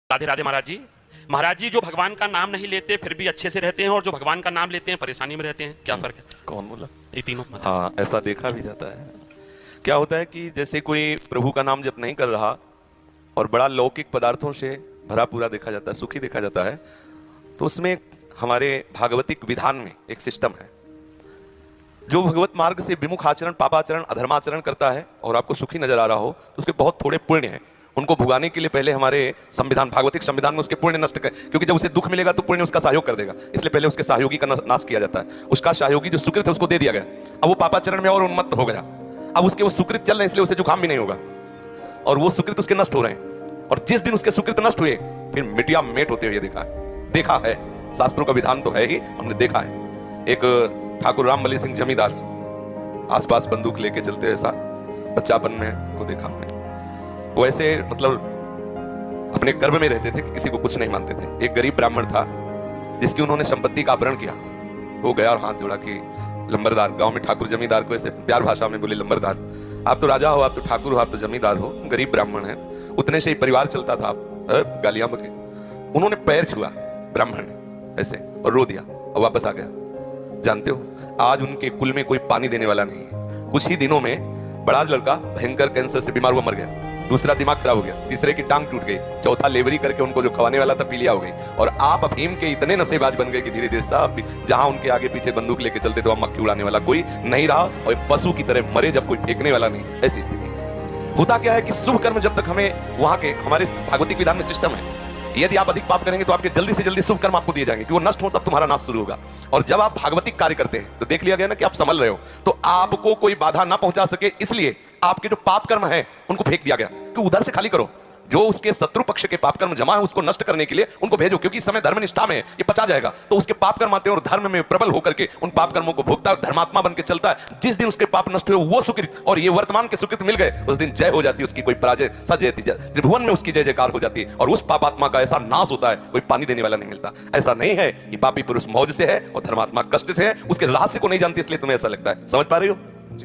राधे राधे महाराज जी। महाराज जी, जो भगवान का नाम नहीं लेते फिर भी अच्छे से रहते हैं, और जो भगवान का नाम लेते हैं परेशानी में रहते हैं, क्या फर्क है? कौन बोला? ये तीनों हाँ, ऐसा देखा भी जाता है। क्या होता है कि जैसे कोई प्रभु का नाम जप नहीं कर रहा और बड़ा लौकिक पदार्थों से भरा पूरा देखा जाता है, सुखी देखा जाता है, तो उसमें हमारे भागवतिक विधान में एक सिस्टम है। जो भगवत मार्ग से विमुख आचरण, पापाचरण, अधर्माचरण करता है और आपको सुखी नजर आ रहा हो, तो उसके बहुत थोड़े पुण्य हैं। उनको भुगाने के लिए पहले हमारे संविधान, भागवतिक संविधान में उसके पुण्य नष्ट कर, क्योंकि जब उसे दुख मिलेगा तो पुण्य उसका सहयोग कर देगा, इसलिए पहले उसके सहयोगी का नाश किया जाता है। उसका सहयोगी जो सुकृत है उसको दे दिया गया। अब वो पापाचरण में और उन्मत्त हो गया। अब उसके वो सुकृत चल रहे हैं, इसलिए उसे जुकाम भी नहीं होगा, और वो सुकृत उसके नष्ट हो रहे हैं। और जिस दिन उसके सुकृत नष्ट हुए, फिर मिटिया मेट होते हुए देखा है। शास्त्रों का विधान तो है ही, हमने देखा है। एक ठाकुर रामबली सिंह जमींदार आसपास बंदूक लेके चलते, ऐसा बच्चापन में को देखा हमने। वो ऐसे मतलब अपने गर्भ में रहते थे कि किसी को कुछ नहीं मानते थे। एक गरीब ब्राह्मण था जिसकी उन्होंने संपत्ति का अपहरण किया। वो गया और हाथ जोड़ा कि लंबरदार, गांव में ठाकुर जमींदार को ऐसे प्यार भाषा में बोले, लंबरदार, आप तो राजा हो, आप तो ठाकुर हो, आप तो जमींदार हो, गरीब ब्राह्मण है, उतने से ही परिवार चलता था, आप गालियां बके। उन्होंने पैर छुआ ब्राह्मण ने ऐसे और रो दिया और वापस आ गया। जानते हो, आज उनके कुल में कोई पानी देने वाला नहीं है। कुछ ही दिनों में बड़ा लड़का भयंकर कैंसर से बीमार हुआ, मर गया। दूसरा दिमाग खराब हो गया, तीसरे की टांग टूट गई, चौथा लेवरी करके उनको जो खवाने वाला था पीलिया हो गई। और आप अफीम के इतने नशेबाज बन गए कि धीरे धीरे साहब, जहां उनके आगे पीछे बंदूक लेके चलते थे, वहां मक्खी उड़ाने वाला कोई नहीं रहा, और पशु की तरह मरे जब कोई फेंकने वाला नहीं। ऐसी स्थिति होता क्या है कि शुभ कर्म जब तक हमें वहां के हमारे भागवतिक विधान में सिस्टम है, यदि आप अधिक पाप करेंगे तो आपके जल्दी से जल्दी शुभ कर्म आपको दिए जाएंगे कि वो नष्ट हो, तब तुम्हारा नाश शुरू होगा। और जब आप भागवतिक कार्य करते हैं तो देख लिया गया ना कि आप संभल रहे हो, तो आपको कोई बाधा ना पहुंचा सके, इसलिए आपके जो पाप कर्म है उनको फेंक दिया गया कि उधर से खाली करो। जो उसके शत्रु पक्ष के पाप कर्म जमा है उसको नष्ट करने के लिए उनको भेजो, क्योंकि इस समय धर्मनिष्ठा में ये पचा जाएगा। तो उसके पाप कर्म आते हैं और धर्म में प्रबल होकर के उन पाप कर्मों को भोगता है, धर्मात्मा बन के चलता है। जिस दिन उसके पाप नष्ट हुए वो सुकृत और ये वर्तमान के सुकृत मिल गए, उस दिन जय हो जाती है उसकी, कोई पराजय सजयती, त्रिभुवन में उसकी जय जयकार हो जाती है। और उस पापात्मा का ऐसा नाश होता है, कोई पानी देने वाला नहीं मिलता। ऐसा नहीं है कि पापी पुरुष मौज से है और धर्मात्मा कष्ट से है, उसके रहस्य को नहीं जानती, इसलिए तुम्हें ऐसा लगता है। समझ पा रही हो?